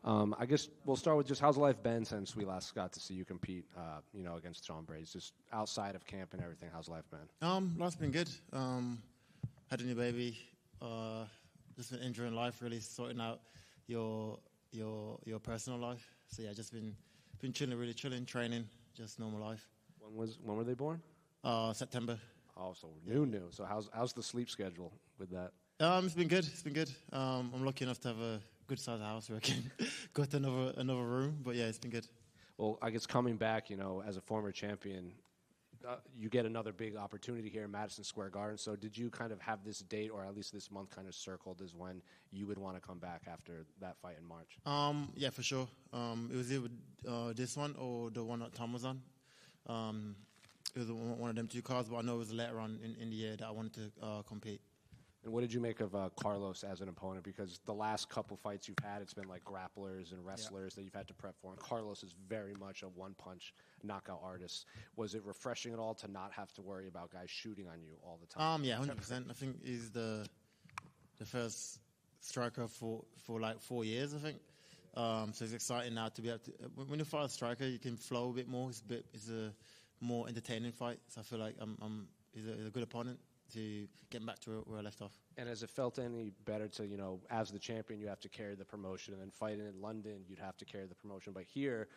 I guess we'll start with just how's life been since we last got to see you compete, against Sean Prates, just outside of camp and everything. How's life been? Life's been good. Had a new baby. Just been enjoying life, really sorting out your personal life. So yeah, just been chilling, really chilling, training, just normal life. When were they born? September. Oh, so new. So how's the sleep schedule with that? It's been good. I'm lucky enough to have a good sized house where I can go to another room. But yeah, it's been good. Well, I guess coming back, as a former champion, you get another big opportunity here in Madison Square Garden. So did you kind of have this date, or at least this month, kind of circled as when you would want to come back after that fight in March? Yeah, for sure. It was either this one or the one that Tom was on. It was one of them two cards, but I know it was later on in the year that I wanted to compete. And what did you make of Carlos as an opponent? Because the last couple fights you've had, it's been like grapplers and wrestlers that you've had to prep for. And Carlos is very much a one-punch knockout artist. Was it refreshing at all to not have to worry about guys shooting on you all the time? Yeah, 100%. I think he's the first striker for like 4 years, I think. So it's exciting now to be able to. When you fight a striker, you can flow a bit more. It's a more entertaining fight. So I feel like he's a good opponent to get back to where I left off. And has it felt any better to, as the champion, you have to carry the promotion, and then fighting in London, you'd have to carry the promotion. But here,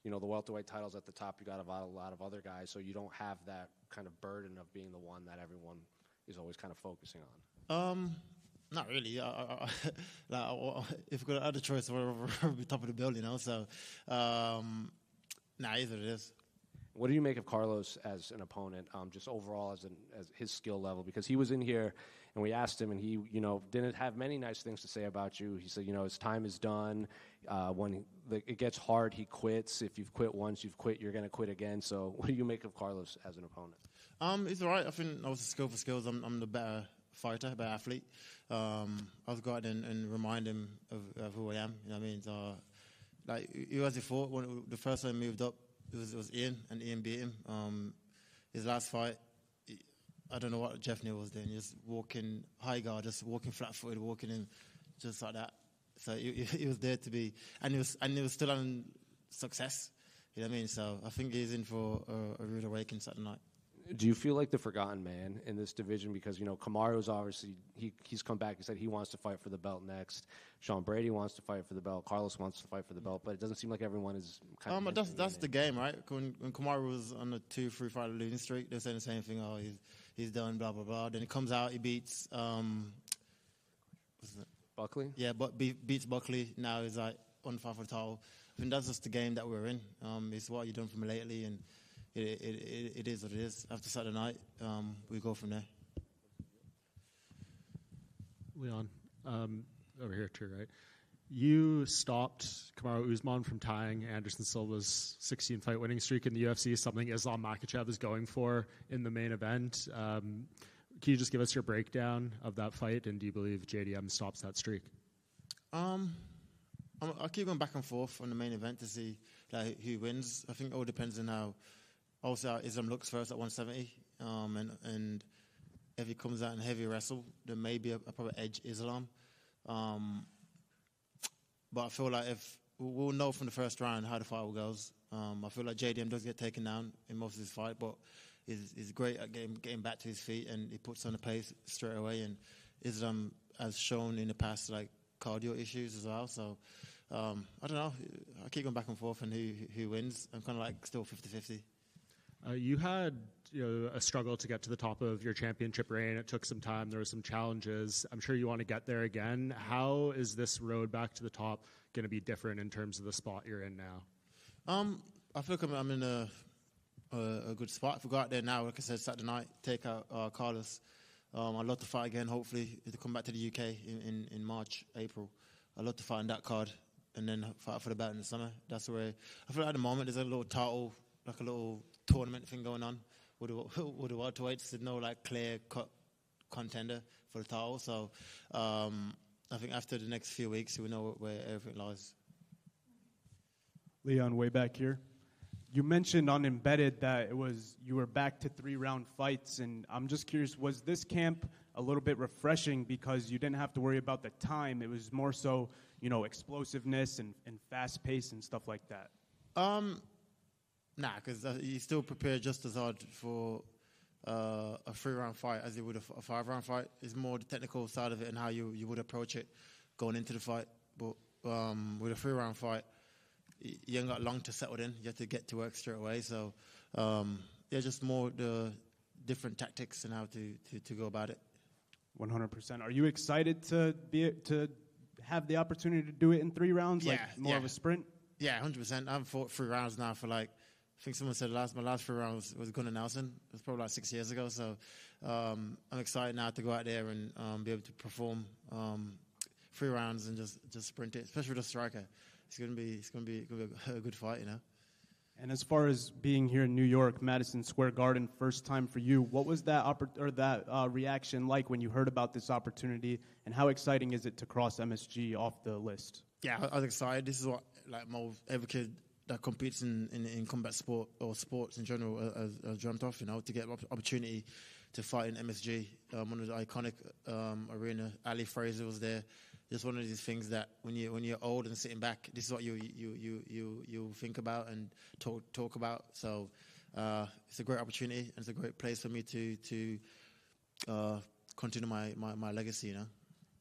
the welterweight title's at the top. You got a lot of other guys, so you don't have that kind of burden of being the one that everyone is always kind of focusing on. Not really. If we could have the choice, we'd be top of the bill, So, it is what it is. What do you make of Carlos as an opponent, just overall as his skill level? Because he was in here, and we asked him, and he, didn't have many nice things to say about you. He said, his time is done. When it gets hard, he quits. If you've quit once, you've quit. You're going to quit again. So, what do you make of Carlos as an opponent? He's all right. I think obviously skill for skills. I'm the better fighter, better athlete. I'll go out and remind him of who I am. You know what I mean? So, he was before when the first time he moved up. It was Ian, and Ian beat him. His last fight, I don't know what Jeff Neal was doing. Just walking high guard, just walking flat-footed, walking in just like that. So he was there to be, and he was still on success. You know what I mean? So I think he's in for a rude awakening Saturday night. Do you feel like the forgotten man in this division? Because, Kamaru's obviously, he's come back. He said he wants to fight for the belt next. Sean Brady wants to fight for the belt. Carlos wants to fight for the belt. But it doesn't seem like everyone is kind of... That's the game, right? When Kamaru was on a 2-3 fight losing streak, they're saying the same thing. Oh, he's done, blah, blah, blah. Then he comes out, he beats... Buckley? Yeah, but beats Buckley. Now he's like on fight for the title. I think that's just the game that we're in. It's what you've done for me lately, and... It is what it is. After Saturday night, we go from there. Leon, over here too, right? You stopped Kamaru Usman from tying Anderson Silva's 16-fight winning streak in the UFC, something Islam Makhachev is going for in the main event. Can you just give us your breakdown of that fight, and do you believe JDM stops that streak? I keep going back and forth on the main event to see who wins. I think it all depends on how... Also, Islam looks first at 170, and if he comes out in heavy wrestle, there may be a probably edge Islam. But I feel like we'll know from the first round how the fight goes. I feel like JDM does get taken down in most of his fight, but he's great at getting back to his feet, and he puts on the pace straight away. And Islam has shown in the past cardio issues as well. So I don't know. I keep going back and forth on who wins. I'm kind of still 50-50. You had a struggle to get to the top of your championship reign. It took some time. There were some challenges. I'm sure you want to get there again. How is this road back to the top going to be different in terms of the spot you're in now? I feel like I'm in a good spot. If we go out there now, like I said, Saturday night, take out Carlos. I'd love to fight again, hopefully, to come back to the UK in March, April. I'd love to fight in that card and then fight for the belt in the summer. That's where I feel like at the moment there's a little title, a little tournament thing going on with the welterweights. There's no clear-cut contender for the title. So I think after the next few weeks, we know where everything lies. Leon, way back here. You mentioned on Embedded that you were back to 3-round fights, and I'm just curious, was this camp a little bit refreshing because you didn't have to worry about the time? It was more so explosiveness and fast pace and stuff like that? Nah, because you still prepare just as hard for a 3-round fight as you would a 5-round fight. It's more the technical side of it and how you would approach it going into the fight. But with a 3-round fight, you ain't got long to settle in. You have to get to work straight away. So, just more the different tactics and how to go about it. 100%. Are you excited to have the opportunity to do it in 3 rounds, like more of a sprint? Yeah, 100%. I haven't fought 3 rounds now for I think someone said my last 3 rounds was Gunnar Nelson. It was probably 6 years ago. So I'm excited now to go out there and be able to perform 3 rounds and just sprint it, especially with a striker. It's gonna be a good fight, And as far as being here in New York, Madison Square Garden, first time for you, what was that reaction like when you heard about this opportunity, and how exciting is it to cross MSG off the list? Yeah, I was excited. This is what every kid that competes in combat sport or sports in general has dreamt of, to get an opportunity to fight in MSG, one of the iconic arena. Ali Fraser was there. Just one of these things that when you're old and sitting back, this is what you think about and talk about. So it's a great opportunity, and it's a great place for me to continue my legacy.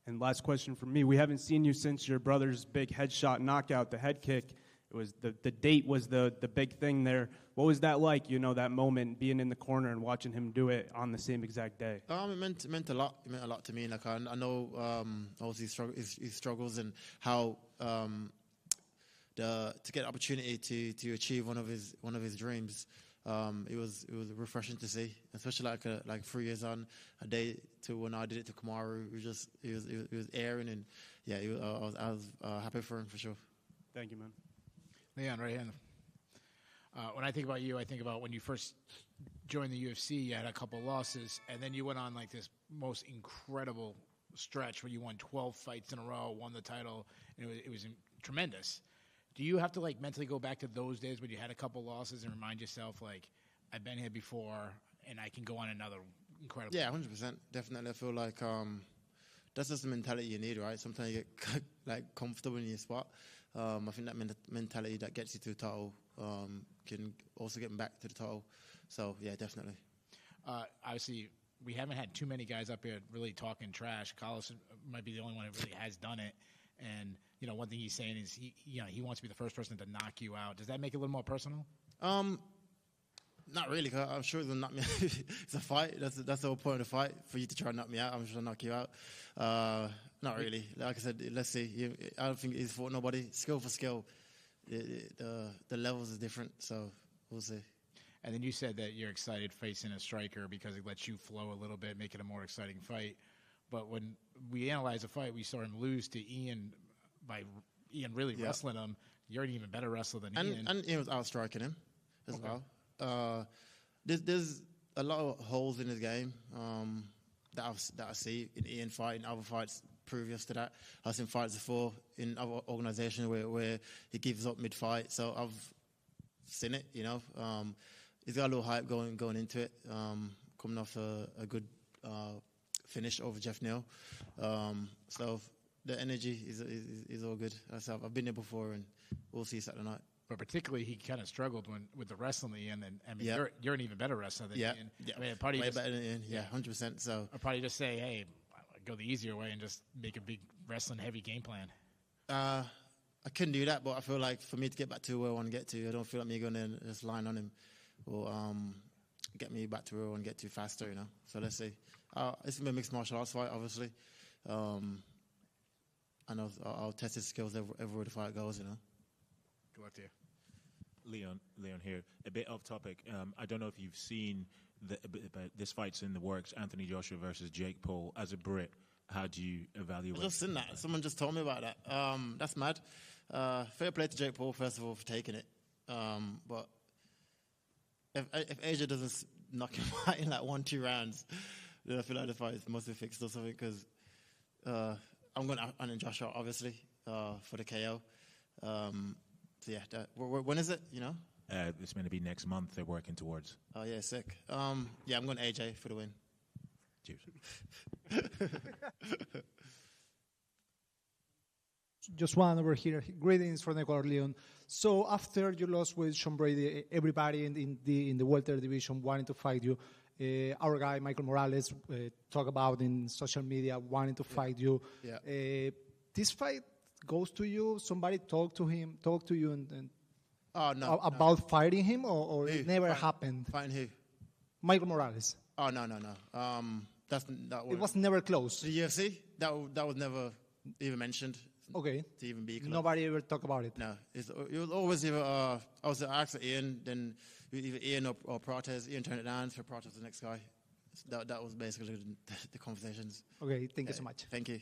And last question from me: we haven't seen you since your brother's big headshot knockout, the head kick. It was the date was the big thing there. What was that like? That moment, being in the corner and watching him do it on the same exact day. It meant a lot. It meant a lot to me. I know obviously his struggles and how to get opportunity to achieve one of his dreams. It was refreshing to see, especially like 3 years on, a day to when I did it to Kamaru. It was airing, and I was happy for him for sure. Thank you, man. Leon, right hand. When I think about you, I think about when you first joined the UFC, you had a couple losses, and then you went on this most incredible stretch where you won 12 fights in a row, won the title, and it was tremendous. Do you have to mentally go back to those days when you had a couple losses and remind yourself, I've been here before and I can go on another incredible? Yeah, 100%. Definitely. I feel like that's just the mentality you need, right? Sometimes you get comfortable in your spot. I think that mentality that gets you to the title can also get back to the title. So, yeah, definitely. Obviously, we haven't had too many guys up here really talking trash. Carlos might be the only one who really has done it. And, one thing he's saying is he wants to be the first person to knock you out. Does that make it a little more personal? Not really. Cause I'm sure they'll knock me out. It's a fight. That's the whole point of the fight, for you to try and knock me out. I'm sure I'll knock you out. Not really. Like I said, let's see. I don't think he's fought nobody. Skill for skill, the levels is different. So we'll see. And then you said that you're excited facing a striker because it lets you flow a little bit, make it a more exciting fight. But when we analyzed the fight, we saw him lose to Ian by Ian really wrestling him. You're an even better wrestler than Ian. And Ian was outstriking him as well. There's a lot of holes in his game that I see in Ian fight, in other fights previous to that. I've seen fights before in other organizations where he gives up mid-fight. So I've seen it, He's got a little hype going into it, coming off a good finish over Jeff Neal. So the energy is all good. I've been there before, and we'll see Saturday night. But particularly, he kind of struggled with the wrestling Ian. And you're an even better wrestler than Ian. Yeah. I mean, way better than Ian. Yeah, 100%. So I'll probably just say, hey, go the easier way and just make a big wrestling heavy game plan. I couldn't do that, but I feel like for me to get back to where I want to get to, I don't feel like me going to just line on him or get me back to where I want to get to faster, So let's see. It's going to be a mixed martial arts fight, obviously. And I'll test his skills everywhere the fight goes, Good luck to you. Leon here. A bit off topic. I don't know if you've seen this fight's in the works, Anthony Joshua versus Jake Paul. As a Brit, how do you evaluate? I've just seen that. Someone just told me about that. That's mad. Fair play to Jake Paul, first of all, for taking it. But if Asia doesn't knock him out in 1-2 rounds, then I feel like the fight must be fixed or something, because I'm going to Anthony Joshua, obviously, for the KO. So yeah, when is it, It's going to be next month they're working towards. Oh, yeah, sick. I'm going AJ for the win. Cheers. Just one over here. Greetings from Ecuador, Leon. So after you lost with Sean Brady, everybody in the welter division wanted to fight you. Our guy Michael Morales talked about in social media wanting to fight you. Yeah. This fight goes to you. Somebody talk to you, and no, about fighting him, or it never happened. Fighting who? Michael Morales. Oh no. It was never close. The UFC that was never even mentioned. Okay. To even be close. Nobody ever talk about it. No, it was always either I was asked Ian, then either Ian or Prates. Ian turned it down for Prates, the next guy. So that was basically the conversations. Okay, thank you so much. Thank you.